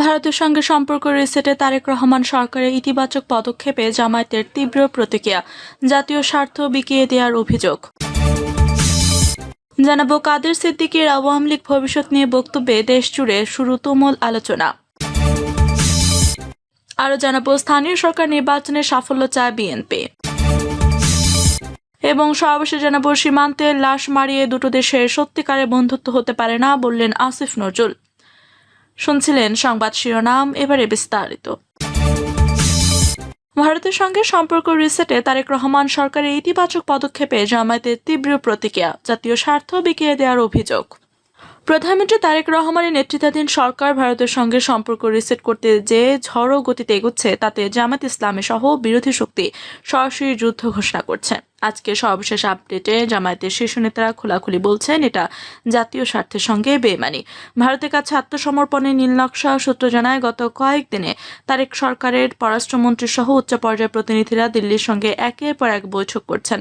ভারতের সঙ্গে সম্পর্ক রিসেটে তারেক রহমান সরকারের ইতিবাচক পদক্ষেপে জামায়াতের তীব্র প্রতিক্রিয়া, জাতীয় স্বার্থ বিকিয়ে দেওয়ার অভিযোগ। জানাবো কাদের সিদ্দিকীর আওয়ামী লীগ ভবিষ্যৎ নিয়ে বক্তব্যে দেশজুড়ে শুরু তুমুল আলোচনা। আরও জানাবো স্থানীয় সরকার নির্বাচনে সাফল্য চায় বিএনপি। এবং সর্বশেষ জানাবো সীমান্তে লাশ মারিয়ে দুটো দেশের সত্যিকারের বন্ধুত্ব হতে পারে না বললেন আসিফ নজরুল। শুনছিলেন সংবাদ শিরোনাম, এবারে বিস্তারিত। ভারতের সঙ্গে সম্পর্ক রিসেটে তারেক রহমান সরকারের ইতিবাচক পদক্ষেপে জামায়াতের তীব্র প্রতিক্রিয়া, জাতীয় স্বার্থ বিকিয়ে দেওয়ার অভিযোগ। প্রধানমন্ত্রী তারেক রহমানের নেতৃত্বাধীন সরকার ভারতের সঙ্গে সম্পর্ক রিসেট করতে যে ঝড়ো গতিতে এগোচ্ছে তাতে জামায়াত ইসলামী সহ বিরোধী শক্তি সরাসরি যুদ্ধ ঘোষণা করছে। আজকে সর্বশেষ আপডেটে জামায়াতের শীর্ষ নেতারা খোলাখুলি বলছেন এটা জাতীয় স্বার্থের সঙ্গে বেইমানি। ভারতের কাছে আত্মসমর্পণের নীল নকশা সূত্র জানায়, গত কয়েকদিনে তারেক সরকারের পররাষ্ট্রমন্ত্রী সহ উচ্চ পর্যায়ের প্রতিনিধিরা দিল্লির সঙ্গে একের পর এক বৈঠক করছেন।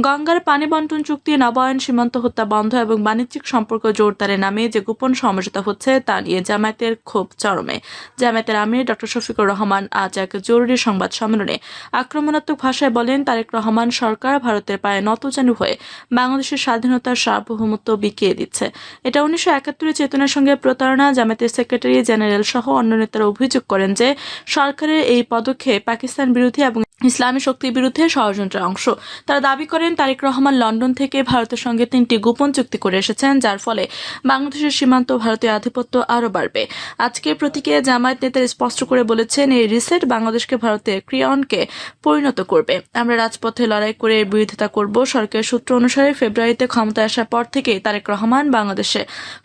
গঙ্গার পানি বন্টন চুক্তি নবায়ন, সীমান্ত হত্যা বন্ধ এবং বাণিজ্যিক সম্পর্ক জোরদারের নামে যে গোপন সমঝোতা হচ্ছে তা নিয়ে জামায়াতের ক্ষোভ চরমে। জামায়াতের আমির ডক্টর শফিকুর রহমান আজ এক জরুরি সংবাদ সম্মেলনে আক্রমণাত্মক ভাষায় বলেন, তারেক রহমান সরকার ভারতের পায়ে নতজানু হয়ে বাংলাদেশের স্বাধীনতার সার্বভৌমত্ব বিকিয়ে দিচ্ছে। এটা 1971 চেতনার সঙ্গে প্রতারণা। জামায়াতের সেক্রেটারি জেনারেল সহ অন্য নেতারা অভিযোগ করেন যে সরকারের এই পদক্ষেপ পাকিস্তান বিরোধী এবং ইসলামী শক্তির বিরুদ্ধে ষড়যন্ত্রের অংশ। তারা দাবি করেন তারেক রহমান লন্ডন থেকে ভারতের সঙ্গে 3টি গোপন চুক্তি করে এসেছেন, যার ফলে বাংলাদেশের সীমান্ত ভারতীয় আধিপত্য আরও বাড়বে। আজকের প্রতীকে জামায়াত নেতারা স্পষ্ট করে বলেছেন, এই রিসেট বাংলাদেশকে ভারতের ক্রিয়নকে পরিণত করবে। আমরা রাজপথে লড়াই করে এর বিরোধিতা করব। সরকারের সূত্র অনুসারে ফেব্রুয়ারিতে ক্ষমতায় আসার পর থেকে তারেক রহমান বাংলাদেশে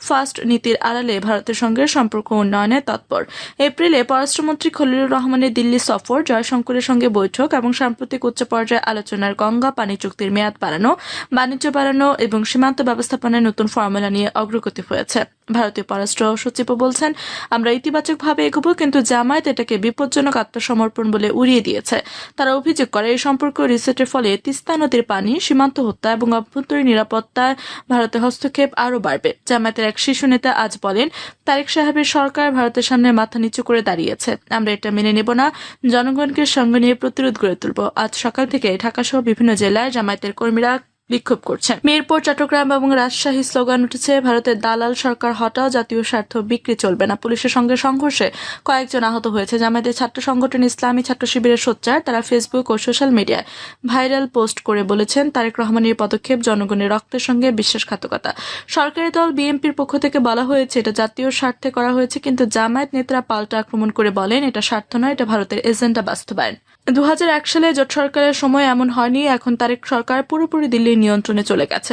ফার্স্ট নীতির আড়ালে ভারতের সঙ্গে সম্পর্ক উন্নয়নে তৎপর। এপ্রিলে পররাষ্ট্রমন্ত্রী খলিলুর রহমানের দিল্লি সফর, জয়শঙ্করের সঙ্গে বৈঠক এবং সাম্প্রতিক উচ্চ পর্যায়ে আলোচনার গঙ্গা পানি চুক্তির মেয়াদ বাড়ানো, বাণিজ্য বাড়ানো এবং সীমান্ত ব্যবস্থাপনার নতুন ফর্মুলা নিয়ে অগ্রগতি হয়েছে। ভারতীয় পররাষ্ট্র সচিবও বলছেন, আমরা ইতিবাচকভাবে এগোবো, কিন্তু জামায়াত এটাকে বিপজ্জনক আত্মসমর্পণ বলে উড়িয়ে দিয়েছে। তারা অভিযোগ করে এই সম্পর্ক রিসেটের ফলে তিস্তা নদীর পানি, সীমান্ত হত্যা এবং অভ্যন্তরীণ নিরাপত্তায় ভারতের হস্তক্ষেপ আরও বাড়বে। জামায়াতের এক শীর্ষ নেতা আজ বলেন, তারেক সাহেবের সরকার ভারতের সামনে মাথা নিচু করে দাঁড়িয়েছে। আমরা এটা মেনে নেব না, জনগণকে সঙ্গে নিয়ে প্রতিরোধ গড়ে তুলব। আজ সকাল থেকে ঢাকা সহ বিভিন্ন জেলায় জামায়াতের কর্মীরা বিক্ষোভ করছেন। মিরপুর, চট্টগ্রাম এবং রাজশাহী স্লোগান উঠেছে, ভারতের দালাল সরকার হটাও, জাতীয় স্বার্থ বিক্রি চলবে না। পুলিশের সঙ্গে সংঘর্ষে কয়েকজন আহত হয়েছে। জামায়াতের ছাত্র সংগঠন ইসলামী ছাত্র শিবিরের সোচ্চার, তারা ফেসবুক ও সোশ্যাল মিডিয়ায় ভাইরাল পোস্ট করে বলেছেন, তারেক রহমানের পদক্ষেপ জনগণের রক্তের সঙ্গে বিশ্বাসঘাতকতা। সরকারি দল বিএনপির পক্ষ থেকে বলা হয়েছে এটা জাতীয় স্বার্থে করা হয়েছে, কিন্তু জামায়াত নেতারা পাল্টা আক্রমণ করে বলেন এটা স্বার্থ নয়, এটা ভারতের এজেন্ডা বাস্তবায়ন। 2001 সালে জোট সরকারের সময় এমন হয়নি। এখন তারেক সরকার পুরোপুরি দিল্লির নিয়ন্ত্রণে চলে গেছে।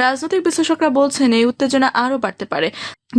রাজনৈতিক বিশ্লেষকরা বলছেন এই উত্তেজনা আরও বাড়তে পারে।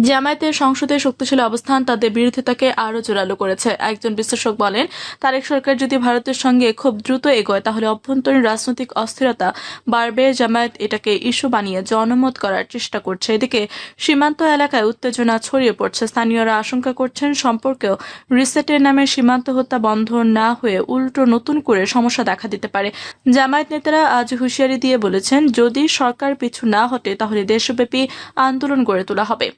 জামায়াতের সংসদে শক্তিশালী অবস্থান তাদের বিরোধিতাকে আরও জোরালো করেছে। একজন বিশ্লেষক বলেন, তারেক সরকার যদি ভারতের সঙ্গে খুব দ্রুত এগোয় তাহলে অভ্যন্তরীণ রাজনৈতিক অস্থিরতা বাড়বে। জামায়াত এটাকে ইস্যু বানিয়ে জনমত করার চেষ্টা করছে। এদিকে সীমান্ত এলাকায় উত্তেজনা ছড়িয়ে পড়ছে। স্থানীয়রা আশঙ্কা করছেন সম্পর্কেও রিসেটের নামে সীমান্ত হত্যা বন্ধ না হয়ে উল্টো নতুন করে সমস্যা দেখা দিতে পারে। জামায়াত নেতারা আজ হুঁশিয়ারি দিয়ে বলেছেন, যদি সরকার পিছু না হটে তাহলে দেশব্যাপী আন্দোলন গড়ে তোলা হবে।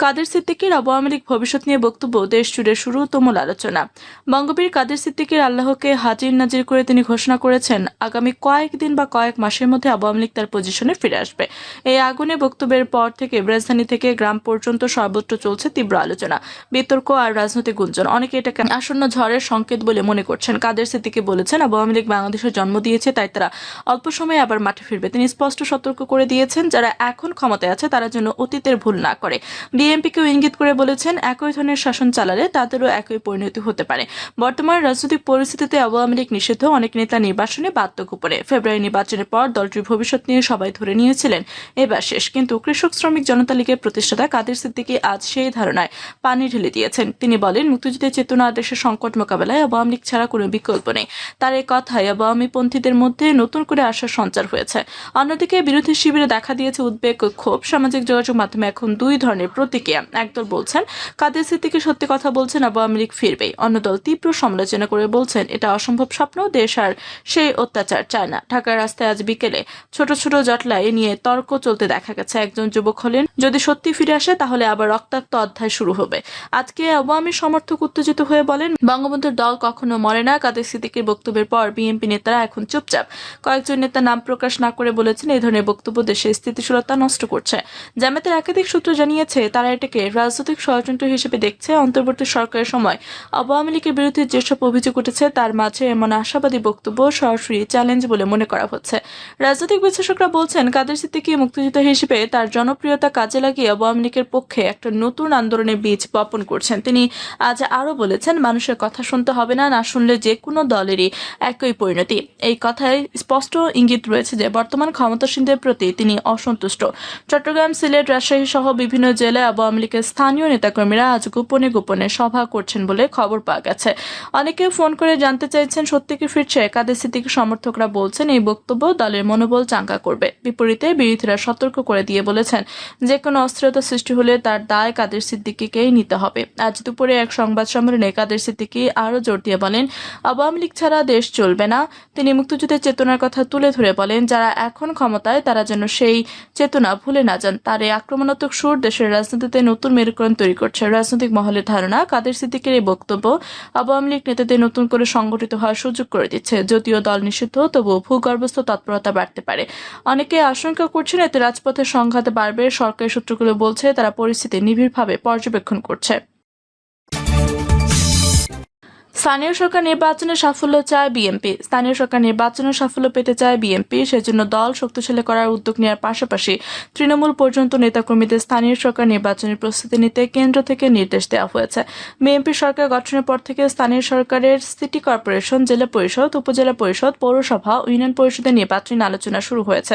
কাদের সিদ্দিকীর আওয়ামী লীগ ভবিষ্যৎ নিয়ে বক্তব্য, দেশ জুড়ে শুরু তুমুল আলোচনা। বঙ্গবীর কাদের সিদ্দিকীর আল্লাহকে হাজির নাজির করে তিনি ঘোষণা করেছেন, আগামী কয়েকদিন বা কয়েক মাসের মধ্যে আওয়ামী লীগ তার পজিশনে ফিরে আসবে। এই আগুনে বক্তব্যের পর থেকে রাজধানী থেকে গ্রাম পর্যন্ত সর্বত্র চলছে তীব্র আলোচনা, বিতর্ক আর রাজনৈতিক গুঞ্জন। অনেকে এটাকে আসন্ন ঝড়ের সংকেত বলে মনে করছেন। কাদের সিদ্দিকী বলেছেন, আওয়ামী লীগ বাংলাদেশের জন্ম দিয়েছে, তাই তারা অল্প সময়ে আবার মাঠে ফিরবে। তিনি স্পষ্ট সতর্ক করে দিয়েছেন, যারা এখন ক্ষমতায় আছে তারা যেন অতীতের ভুল না করে। বিএনপিকেও ইঙ্গিত করে বলেছেন, একই ধরনের শাসন চালালে তাদেরও একই পরিণতি হতে পারে। বর্তমান রাজনৈতিক পরিস্থিতিতে আওয়ামী লীগ নিষিদ্ধ, অনেক নেতা নির্বাচনে বাধ্য গোপনে। ফেব্রুয়ারি নির্বাচনের পর দলটির ভবিষ্যৎ নিয়ে সবাই ধরে নিয়েছিলেন এবার শেষ, কিন্তু কৃষক শ্রমিক জনতা লীগের প্রতিষ্ঠাতা কাদের সিদ্দিকী আজ সেই ধারণায় পানি ঢেলে দিয়েছেন। তিনি বলেন, মুক্তিযুদ্ধের চেতনা দেশের সংকট মোকাবেলায় আওয়ামী লীগ ছাড়া কোনো বিকল্প নেই। তার এই কথায় আওয়ামী পন্থীদের মধ্যে নতুন করে আশার সঞ্চার হয়েছে। অন্যদিকে বিরোধী শিবিরে দেখা দিয়েছে উদ্বেগ ও ক্ষোভ। সামাজিক যোগাযোগ মাধ্যমে এখন দুই ধরনের প্রতীক প্রতিক্রিয়া। একদল বলছেন কাদের সিদ্দিকী সত্যি কথা বলছেন, আওয়ামী লীগ ফিরবেই। অন্য দল তীব্র সমালোচনা করে বলছেন এটা অসম্ভব স্বপ্ন, দেশ আর সেই অত্যাচার চায় না। ঢাকার রাস্তায় আজ বিকেলে ছোট ছোট জটলা এ নিয়ে তর্ক চলতে দেখা গেছে। একজন যুবক হলেন, যদি সত্যি ফিরে আসে তাহলে আবার রক্তাক্ত অধ্যায় শুরু হবে। আজকে আওয়ামী সমর্থক উত্তেজিত হয়ে বলেন বঙ্গবন্ধুর দল কখনো মরে না। কাদের সিদ্দিকীর বক্তব্যের পর বিএনপি নেতারা এখন চুপচাপ। কয়েকজন নেতা নাম প্রকাশ না করে বলেছেন এই ধরনের বক্তব্য দেশের স্থিতিশীলতা নষ্ট করছে। জামায়াতের একাধিক সূত্র জানিয়েছে তারা এটাকে রাজনৈতিক ষড়যন্ত্র হিসেবে দেখছে। অন্তর্বর্তী সরকারের সময় আওয়ামী লীগের বিরুদ্ধে যেসব অভিযোগ উঠেছে তার মাঝে এমন আশাবাদী বক্তব্য সরাসরি চ্যালেঞ্জ বলে মনে করা হচ্ছে। রাজনৈতিক বিশ্লেষকরা বলছেন কাদের সিদ্দিকী মুক্তিযোদ্ধা হিসেবে তার জনপ্রিয়তা কাজে লাগিয়ে আওয়ামী লীগের পক্ষে একটা নতুন আন্দোলনের বীজ বপন করছেন। তিনি আজ আরো বলেছেন মানুষের কথা শুনতে হবে না, না শুনলে যে কোনো দলেরই একই পরিণতি। এই কথায় স্পষ্ট ইঙ্গিত রয়েছে যে বর্তমান ক্ষমতাসীনদের প্রতি তিনি অসন্তুষ্ট। চট্টগ্রাম, সিলেট, রাজশাহী সহ বিভিন্ন জেলায় আওয়ামী লীগের স্থানীয় নেতাকর্মীরা আজ গোপনে গোপনে সভা করছেন বলে খবর পাওয়া গেছে। অনেকে ফোন করে জানতে চাইছেন সত্যি কি ফিরছে। কাদের সিদ্দিকী সমর্থকরা বলছেন এই বক্তব্য দলের মনোবল চাঙ্গা করবে। বিপরীতে বিরোধীরা সতর্ক করে দিয়ে বলেছেন যে কোনো অস্থিরতা সৃষ্টি হলে তার দায় কাদের সিদ্দিকীকেই নিতে হবে। আজ দুপুরে এক সংবাদ সম্মেলনে কাদের সিদ্দিকী আরো জোর দিয়ে বলেন আওয়ামী লীগ ছাড়া দেশ চলবে না। তিনি মুক্তিযুদ্ধের চেতনার কথা তুলে ধরে বলেন যারা এখন ক্ষমতায় তারা যেন সেই চেতনা ভুলে না যান। তার এই আক্রমণাত্মক সুর দেশের রাজনীতিতে নতুন মেরুকরণ তৈরি করছে। রাজনৈতিক মহলের ধারণা কাদের সিদ্দিকীর এই বক্তব্য আওয়ামী লীগ নেতাদের নতুন করে সংগঠিত হওয়ার সুযোগ করে দিচ্ছে। যদিও দল নিষিদ্ধ তবুও ভূগর্ভস্থ তৎপরতা বাড়তে পারে। অনেকে আশঙ্কা করছেন এতে রাজপথের সংঘাত বাড়বে। সরকারি সূত্রগুলো বলছে তারা পরিস্থিতি নিবিড়ভাবে পর্যবেক্ষণ করছে। স্থানীয় সরকার নির্বাচনে সাফল্য চায় বিএনপি। স্থানীয় সরকার নির্বাচনে সাফল্য পেতে চায় বিএনপি। সেজন্য দল শক্তিশালী করার উদ্যোগ নেওয়ার পাশাপাশি তৃণমূল পর্যন্ত নেতাকর্মীদের স্থানীয় সরকার নির্বাচনের প্রস্তুতি নিতে কেন্দ্র থেকে নির্দেশ দেওয়া হয়েছে। বিএনপি সরকার গঠনের পর থেকে স্থানীয় সরকারের সিটি কর্পোরেশন, জেলা পরিষদ, উপজেলা পরিষদ, পৌরসভা ও ইউনিয়ন পরিষদের নির্বাচনী আলোচনা শুরু হয়েছে।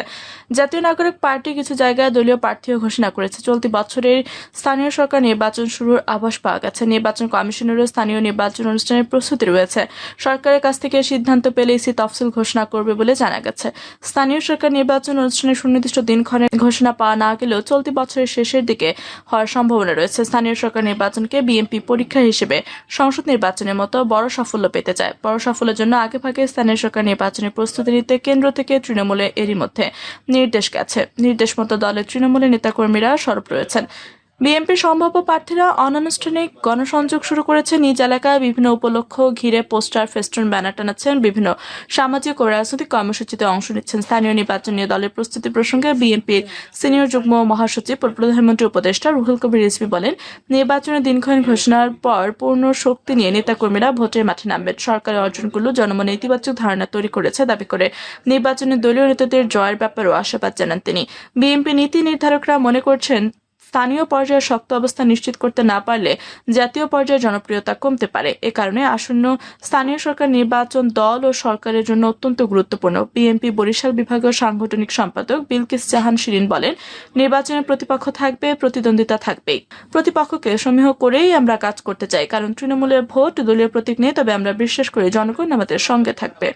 জাতীয় নাগরিক পার্টি কিছু জায়গায় দলীয় প্রার্থীও ঘোষণা করেছে। চলতি বছরের স্থানীয় সরকার নির্বাচন শুরুর আভাস পাওয়া গেছে। নির্বাচন কমিশনেরও স্থানীয় নির্বাচন অনুষ্ঠানের প্রস্তুতি রয়েছে। সরকারের কাছ থেকে সিদ্ধান্ত পেলে ইসি তফসিল ঘোষণা করবে বলে জানা গেছে। স্থানীয় সরকার নির্বাচন অনুষ্ঠানের সুনির্দিষ্ট দিনক্ষণের ঘোষণা পাওয়া না গেলেও চলতি বছরের শেষের দিকে হওয়ার সম্ভাবনা রয়েছে। স্থানীয় সরকার নির্বাচনকে বিএনপি পরীক্ষা হিসেবে সংসদ নির্বাচনের মতো বড় সাফল্য পেতে চায়। বড় সাফল্যের জন্য আগেভাগে স্থানীয় সরকার নির্বাচনের প্রস্তুতি নিতে কেন্দ্র থেকে তৃণমূলে এরই মধ্যে নির্দেশ গেছে। নির্দেশ মতো দলের তৃণমূলের নেতাকর্মীরা সরব রয়েছেন। বিএনপির সম্ভাব্য প্রার্থীরা অনানুষ্ঠানিক গণসংযোগ শুরু করেছে। নিজ এলাকায় বিভিন্ন উপলক্ষ ঘিরে পোস্টার, ফেস্টুন, ব্যানার টানাচ্ছেন। বিভিন্ন সামাজিক ও রাজনৈতিক কর্মসূচিতে অংশ নিচ্ছেন। স্থানীয় নির্বাচন নিয়ে দলের প্রস্তুতি প্রসঙ্গে বিএনপির সিনিয়র যুগ্ম মহাসচিব ও প্রধানমন্ত্রী উপদেষ্টা রুহুল কবির রিজভী বলেন নির্বাচনের দিনক্ষণ ঘোষণার পর পূর্ণ শক্তি নিয়ে নেতাকর্মীরা ভোটের মাঠে নামবেন। সরকারের অর্জনগুলো জনমনে ইতিবাচক ধারণা তৈরি করেছে দাবি করে নির্বাচনে দলীয় নেতাদের জয়ের ব্যাপারেও আশাবাদ জানান তিনি। বিএনপি নীতি নির্ধারকরা মনে করছেন স্থানীয় পর্যায়ে শক্ত অবস্থান নিশ্চিত করতে না পারলে জাতীয় পর্যায়ে জনপ্রিয়তা কমতে পারে। এ কারণে আসন্ন স্থানীয় সরকার নির্বাচন দল ও সরকারের জন্য অত্যন্ত গুরুত্বপূর্ণ। বিএনপি বরিশাল বিভাগীয় সাংগঠনিক সম্পাদক বিলকিস জাহান শিরিন বলেন নির্বাচনের প্রতিপক্ষ থাকবে, প্রতিদ্বন্দ্বিতা থাকবেই। প্রতিপক্ষকে সমীহ করেই আমরা কাজ করতে চাই, কারণ তৃণমূলের ভোট দলীয় প্রতীক নেই। তবে আমরা বিশ্বাস করি জনগণ আমাদের সঙ্গে থাকবে।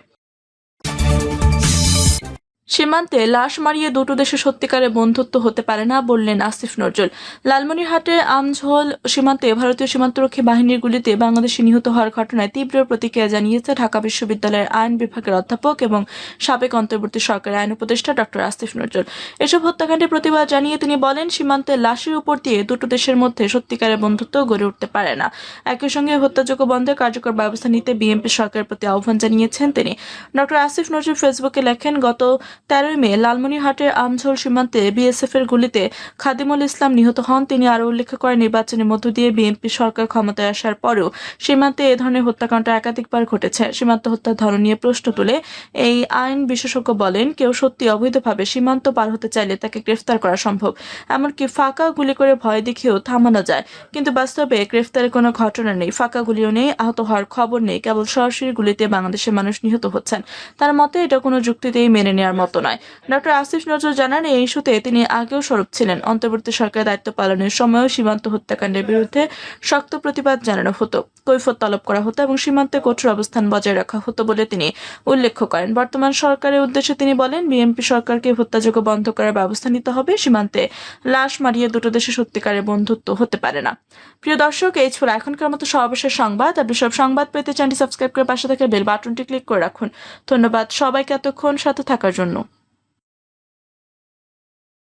সীমান্তে লাশ মারিয়ে দুটো দেশে সত্যিকারের বন্ধুত্ব হতে পারে না বললেন আসিফ নজরুল। লালমনিরহাটের আমঝোল সীমান্তে ভারতীয় সীমান্তরক্ষী বাহিনীর গুলিতে বাংলাদেশি নিহত হওয়ার ঘটনায় তীব্র প্রতিক্রিয়া জানিয়েছে ঢাকা বিশ্ববিদ্যালয়ের আইন বিভাগের অধ্যাপক এবং সাবেক অন্তর্বর্তী সরকারের আইন উপদেষ্টা ডক্টর আসিফ নজরুল। এসব হত্যাকাণ্ডের প্রতিবাদ জানিয়ে তিনি বলেন সীমান্তে লাশের উপর দিয়ে দুটো দেশের মধ্যে সত্যিকারের বন্ধুত্ব গড়ে উঠতে পারে না। একই সঙ্গে হত্যাযোগ্য বন্ধে কার্যকর ব্যবস্থা নিতে বিএনপি সরকারের প্রতি আহ্বান জানিয়েছেন তিনি। ডক্টর আসিফ নজরুল ফেসবুকে লেখেন গত 13 মে লালমনিরহাটের আমঝোল সীমান্তে বিএসএফ এর গুলিতে খাদিমুল ইসলাম নিহত হন। তিনি আরও উল্লেখ করেন নির্বাচনের মধ্য দিয়ে বিএনপি সরকার ক্ষমতায় আসার পরেও সীমান্তে এ ধরনের হত্যাকাণ্ড একাধিকবার ঘটেছে। সীমান্ত হত্যার ধরন নিয়ে প্রশ্ন তুলে এই আইন বিশেষজ্ঞ বলেন কেউ সত্যি অবৈধভাবে সীমান্ত পার হতে চাইলে তাকে গ্রেফতার করা সম্ভব। এমনকি ফাঁকা গুলি করে ভয় দেখিয়েও থামানো যায়, কিন্তু বাস্তবে গ্রেফতারের কোনো ঘটনা নেই, ফাঁকা গুলিও নেই, আহত হওয়ার খবর নেই, কেবল সরাসরি গুলিতে বাংলাদেশের মানুষ নিহত হচ্ছেন। তার মতে এটা কোনো যুক্তিতেই মেনে নেওয়ার মতো নয়। ডক্টর আসিফ নজরুল জানান, এই ইস্যুতে তিনি আগেও সরব ছিলেন। অন্তর্বর্তী সরকারের দায়িত্ব পালনের সময়ও সীমান্ত হত্যাকাণ্ডের বিরুদ্ধে শক্ত প্রতিবাদ জানানো হতো, কৈফিয়ত তলব করা হতো এবং সীমান্তে কঠোর অবস্থান বজায় রাখা হতো বলে তিনি উল্লেখ করেন। বর্তমান সরকারের উদ্দেশ্যে তিনি বলেন, বিএনপি সরকারকে হত্যাযজ্ঞ বন্ধ করার ব্যবস্থা নিতে হবে। সীমান্তে লাশ মারিয়ে দুটো দেশে সত্যিকারের বন্ধুত্ব হতে পারে না। প্রিয় দর্শক, এই ছিল এখনকার মতো সর্বশেষ সংবাদ। আপনি সব সংবাদ পেতে চ্যানেলটি সাবস্ক্রাইব করে পাশে থাকা বেল বাটনটি ক্লিক করে রাখুন। ধন্যবাদ সবাইকে এতক্ষণ সাথে থাকার জন্য।